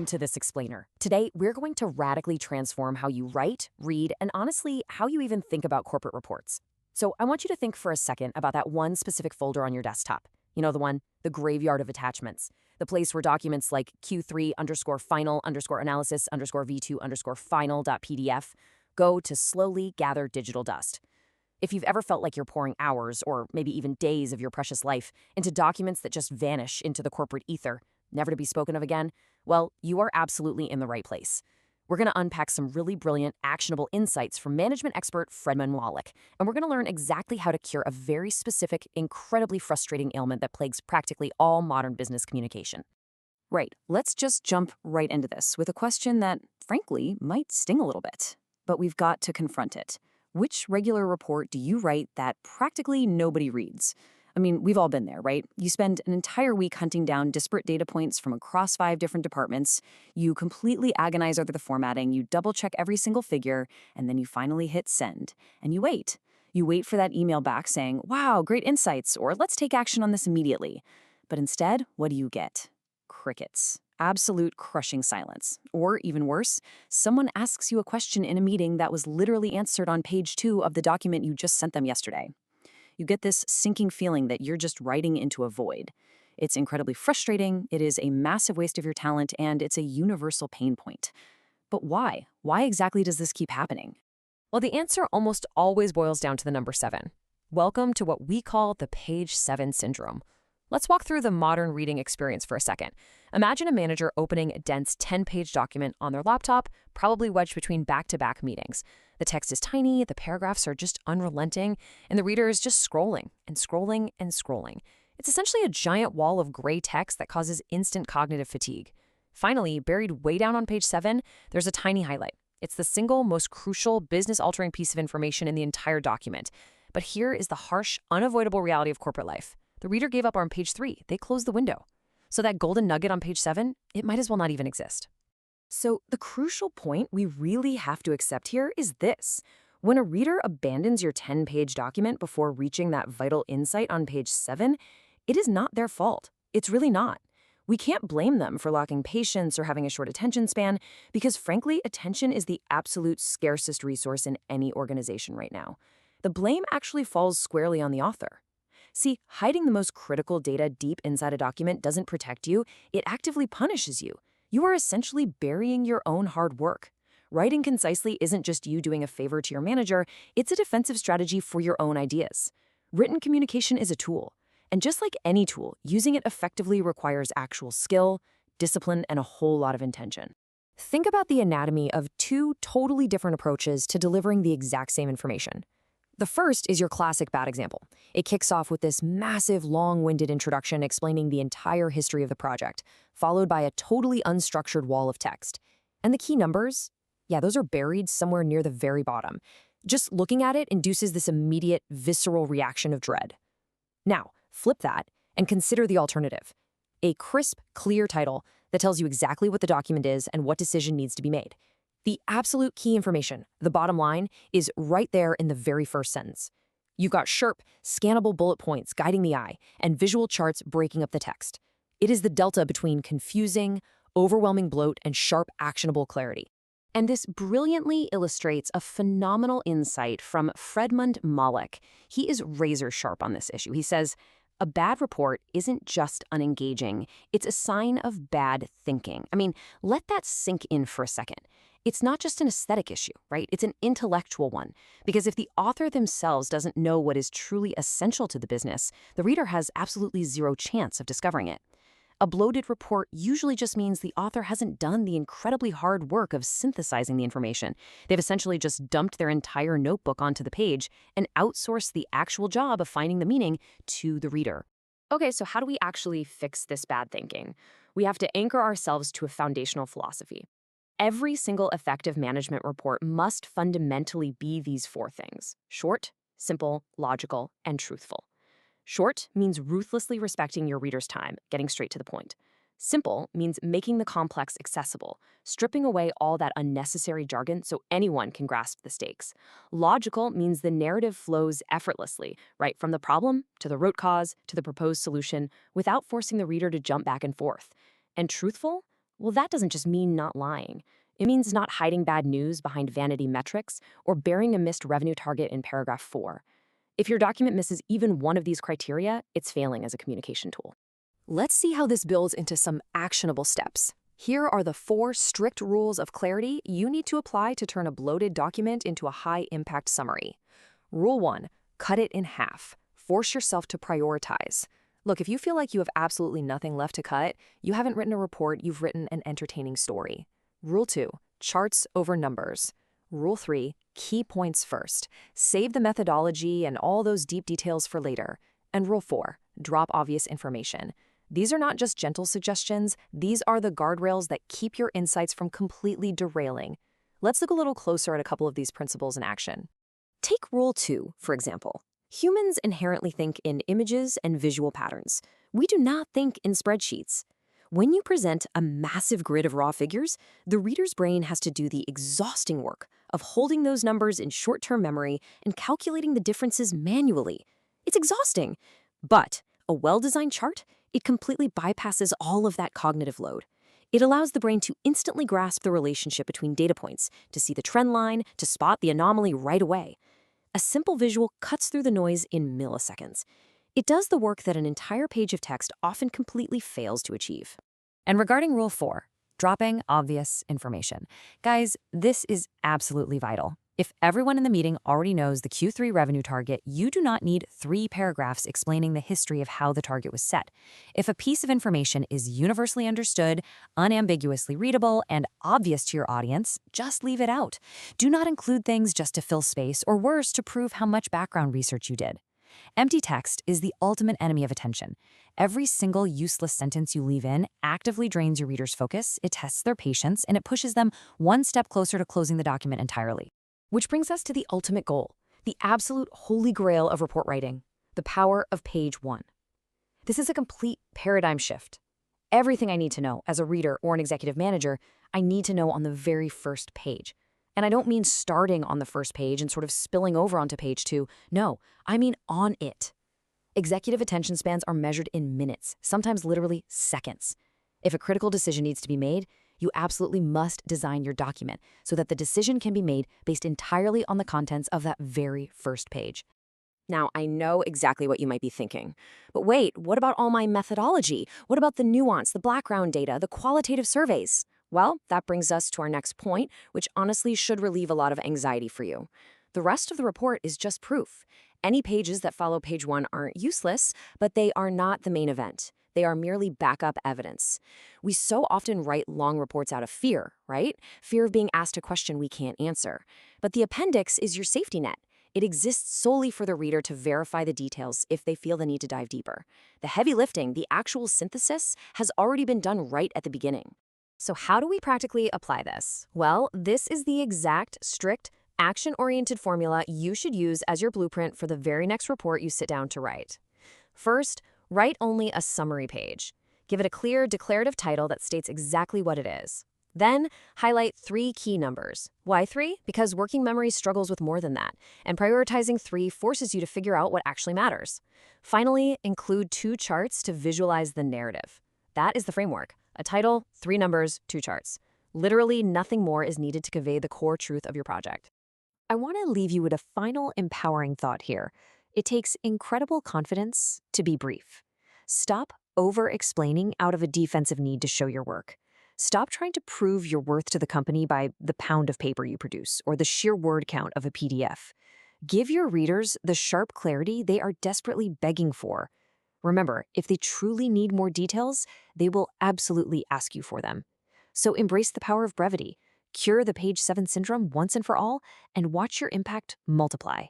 Welcome to This Explainer. Today, we're going to radically transform how you write, read, and honestly, how you even think about corporate reports. So I want you to think for a second about that one specific folder on your desktop. You know, the graveyard of attachments, the place where documents like Q3 underscore final underscore analysis underscore V2 underscore final.pdf go to slowly gather digital dust. If you've ever felt like you're pouring hours or maybe even days of your precious life into documents that just vanish into the corporate ether, never to be spoken of again, well, you are absolutely in the right place. We're going to unpack some really brilliant, actionable insights from management expert Fredman Wallach, and we're going to learn exactly how to cure a very specific, incredibly frustrating ailment that plagues practically all modern business communication. Right, let's just jump right into this with a question that, frankly, might sting a little bit. But we've got to confront it. Which regular report do you write that practically nobody reads? I mean, we've all been there, right? You spend an entire week hunting down disparate data points from across 5 different departments. You completely agonize over the formatting, you double-check every single figure, and then you finally hit send. And you wait. You wait for that email back saying, wow, great insights, or let's take action on this immediately. But instead, what do you get? Crickets. Absolute crushing silence. Or even worse, someone asks you a question in a meeting that was literally answered on page 2 of the document you just sent them yesterday. You get this sinking feeling that you're just writing into a void. It's incredibly frustrating, it is a massive waste of your talent, and it's a universal pain point. But why? Why exactly does this keep happening? Well, the answer almost always boils down to the number 7. Welcome to what we call the page 7 syndrome. Let's walk through the modern reading experience for a second. Imagine a manager opening a dense 10-page document on their laptop, probably wedged between back-to-back meetings. The text is tiny, the paragraphs are just unrelenting, and the reader is just scrolling and scrolling and scrolling. It's essentially a giant wall of gray text that causes instant cognitive fatigue. Finally, buried way down on page 7, there's a tiny highlight. It's the single most crucial business-altering piece of information in the entire document. But here is the harsh, unavoidable reality of corporate life. The reader gave up on page 3. They closed the window. So that golden nugget on page 7, it might as well not even exist. So the crucial point we really have to accept here is this. When a reader abandons your 10-page document before reaching that vital insight on page 7, it is not their fault. It's really not. We can't blame them for lacking patience or having a short attention span because, frankly, attention is the absolute scarcest resource in any organization right now. The blame actually falls squarely on the author. See, hiding the most critical data deep inside a document doesn't protect you, it actively punishes you. You are essentially burying your own hard work. Writing concisely isn't just you doing a favor to your manager, it's a defensive strategy for your own ideas. Written communication is a tool, and just like any tool, using it effectively requires actual skill, discipline, and a whole lot of intention. Think about the anatomy of 2 totally different approaches to delivering the exact same information. The first is your classic bad example. It kicks off with this massive, long-winded introduction explaining the entire history of the project, followed by a totally unstructured wall of text. And the key numbers? Yeah, those are buried somewhere near the very bottom. Just looking at it induces this immediate, visceral reaction of dread. Now, flip that and consider the alternative. A crisp, clear title that tells you exactly what the document is and what decision needs to be made. The absolute key information, the bottom line, is right there in the very first sentence. You've got sharp, scannable bullet points guiding the eye and visual charts breaking up the text. It is the delta between confusing, overwhelming bloat and sharp, actionable clarity. And this brilliantly illustrates a phenomenal insight from Fredman Wallach. He is razor sharp on this issue. He says, a bad report isn't just unengaging, it's a sign of bad thinking. I mean, let that sink in for a second. It's not just an aesthetic issue, right? It's an intellectual one. Because if the author themselves doesn't know what is truly essential to the business, the reader has absolutely zero chance of discovering it. A bloated report usually just means the author hasn't done the incredibly hard work of synthesizing the information. They've essentially just dumped their entire notebook onto the page and outsourced the actual job of finding the meaning to the reader. Okay, so how do we actually fix this bad thinking? We have to anchor ourselves to a foundational philosophy. Every single effective management report must fundamentally be these 4 things: short, simple, logical, and truthful. Short means ruthlessly respecting your reader's time, getting straight to the point. Simple means making the complex accessible, stripping away all that unnecessary jargon so anyone can grasp the stakes. Logical means the narrative flows effortlessly, right from the problem to the root cause to the proposed solution, without forcing the reader to jump back and forth. And truthful? Well, that doesn't just mean not lying. It means not hiding bad news behind vanity metrics or burying a missed revenue target in paragraph 4. If your document misses even one of these criteria, it's failing as a communication tool. Let's see how this builds into some actionable steps. Here are the 4 strict rules of clarity you need to apply to turn a bloated document into a high-impact summary. Rule 1, cut it in half. Force yourself to prioritize. Look, if you feel like you have absolutely nothing left to cut, you haven't written a report, you've written an entertaining story. Rule 2, charts over numbers. Rule 3, key points first. Save the methodology and all those deep details for later. And Rule 4, drop obvious information. These are not just gentle suggestions, these are the guardrails that keep your insights from completely derailing. Let's look a little closer at a couple of these principles in action. Take Rule 2, for example. Humans inherently think in images and visual patterns. We do not think in spreadsheets. When you present a massive grid of raw figures, the reader's brain has to do the exhausting work of holding those numbers in short-term memory and calculating the differences manually. It's exhausting. But a well-designed chart, it completely bypasses all of that cognitive load. It allows the brain to instantly grasp the relationship between data points, to see the trend line, to spot the anomaly right away. A simple visual cuts through the noise in milliseconds. It does the work that an entire page of text often completely fails to achieve. And regarding Rule 4, dropping obvious information. Guys, this is absolutely vital. If everyone in the meeting already knows the Q3 revenue target, you do not need 3 paragraphs explaining the history of how the target was set. If a piece of information is universally understood, unambiguously readable, and obvious to your audience, just leave it out. Do not include things just to fill space, or worse, to prove how much background research you did. Empty text is the ultimate enemy of attention. Every single useless sentence you leave in actively drains your reader's focus, it tests their patience, and it pushes them one step closer to closing the document entirely. Which brings us to the ultimate goal, the absolute holy grail of report writing, the power of page 1. This is a complete paradigm shift. Everything I need to know as a reader or an executive manager, I need to know on the very first page. And I don't mean starting on the first page and sort of spilling over onto page 2. No, I mean on it. Executive attention spans are measured in minutes, sometimes literally seconds. If a critical decision needs to be made, you absolutely must design your document so that the decision can be made based entirely on the contents of that very first page. Now, I know exactly what you might be thinking. But wait, what about all my methodology? What about the nuance, the background data, the qualitative surveys? Well, that brings us to our next point, which honestly should relieve a lot of anxiety for you. The rest of the report is just proof. Any pages that follow page 1 aren't useless, but they are not the main event. They are merely backup evidence. We so often write long reports out of fear, right? Fear of being asked a question we can't answer. But the appendix is your safety net. It exists solely for the reader to verify the details if they feel the need to dive deeper. The heavy lifting, the actual synthesis, has already been done right at the beginning. So how do we practically apply this? Well, this is the exact, strict, action-oriented formula you should use as your blueprint for the very next report you sit down to write. First, write only a summary page. Give it a clear, declarative title that states exactly what it is. Then, highlight 3 key numbers. Why 3? Because working memory struggles with more than that, and prioritizing 3 forces you to figure out what actually matters. Finally, include 2 charts to visualize the narrative. That is the framework. A title, 3 numbers, 2 charts. Literally nothing more is needed to convey the core truth of your project. I want to leave you with a final empowering thought here. It takes incredible confidence to be brief. Stop over-explaining out of a defensive need to show your work. Stop trying to prove your worth to the company by the pound of paper you produce or the sheer word count of a PDF. Give your readers the sharp clarity they are desperately begging for. Remember, if they truly need more details, they will absolutely ask you for them. So embrace the power of brevity, cure the page 7 syndrome once and for all, and watch your impact multiply.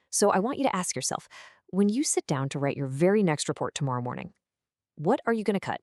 So I want you to ask yourself, when you sit down to write your very next report tomorrow morning, what are you going to cut?